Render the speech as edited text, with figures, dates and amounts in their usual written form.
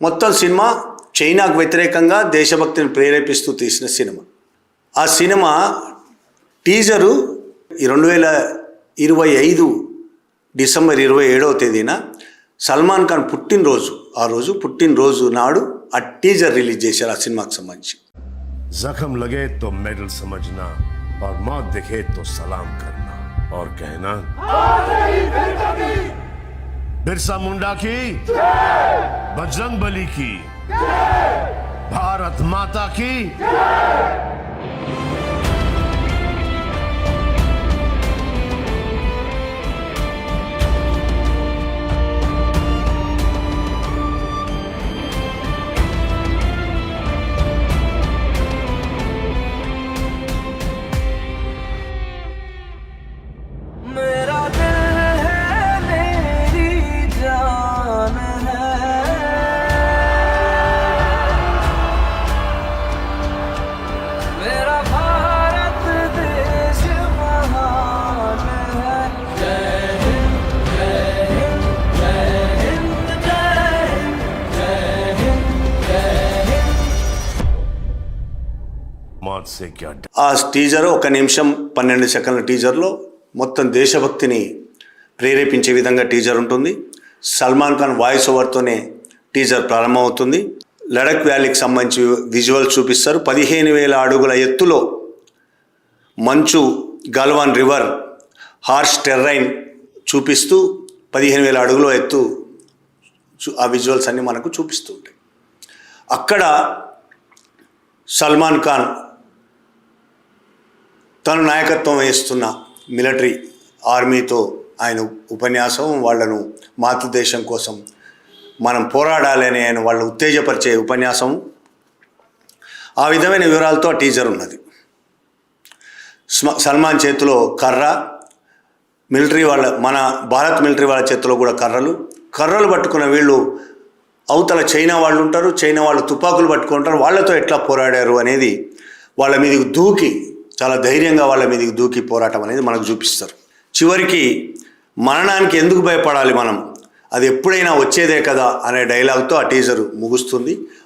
మొత్తం సినిమా చైనాకు వ్యతిరేకంగా దేశభక్తిని ప్రేరేపిస్తూ తీసిన సినిమా. ఆ సినిమా టీజరు 2025 డిసెంబర్ 27వ తేదీన సల్మాన్ ఖాన్ పుట్టినరోజు, ఆ రోజు పుట్టినరోజు నాడు ఆ టీజర్ రిలీజ్ చేశారు ఆ సినిమాకి సంబంధించి. जख्म लगे तो मेडल समझना और मौत दिखे तो सलाम करना और कहना बिरसा मुंडा की, बजरंग बली की, भारत माता की. मेरा दिल है मेरी जान है, मेरा भारत देश महान है. जय हिंद जय हिंद जय हिंद जय हिंद जय हिंद. मौत से क्या डर. ఆ టీజర్ 1 నిమిషం 12 సెకండ్ల టీజర్లో మొత్తం దేశభక్తిని ప్రేరేపించే విధంగా టీజర్ ఉంటుంది. సల్మాన్ ఖాన్ వాయిస్ ఓవర్తోనే టీజర్ ప్రారంభమవుతుంది. లడక్ వ్యాలీకి సంబంధించి విజువల్స్ చూపిస్తారు. 15,000 అడుగుల ఎత్తులో మంచు, గల్వాన్ రివర్, హార్ష్ టెర్రైన్ చూపిస్తూ 15,000 అడుగుల ఎత్తు ఆ విజువల్స్ అన్నీ మనకు చూపిస్తూ ఉంటాయి. అక్కడ సల్మాన్ ఖాన్ తను నాయకత్వం వహిస్తున్న మిలిటరీ ఆర్మీతో ఆయన ఉపన్యాసం, వాళ్ళను మాతృదేశం కోసం మనం పోరాడాలి అని ఆయన వాళ్ళు ఉత్తేజపరిచే ఉపన్యాసం, ఆ విధమైన వివరాలతో ఆ టీజర్ ఉన్నది. సల్మాన్ చేతిలో కర్ర, మిలిటరీ వాళ్ళ, మన భారత్ మిలిటరీ వాళ్ళ చేతిలో కూడా కర్రలు పట్టుకున్న వీళ్ళు అవతల చైనా వాళ్ళు ఉంటారు, చైనా వాళ్ళు తుపాకులు పట్టుకుంటారు, వాళ్ళతో ఎట్లా పోరాడారు అనేది వాళ్ళ మీదకి దూకి, చాలా ధైర్యంగా వాళ్ళ మీదకి దూకి పోరాటం అనేది మనకు చూపిస్తారు. చివరికి మరణానికి ఎందుకు భయపడాలి మనం, అది ఎప్పుడైనా వచ్చేదే కదా అనే డైలాగ్తో ఆ టీజర్ ముగుస్తుంది.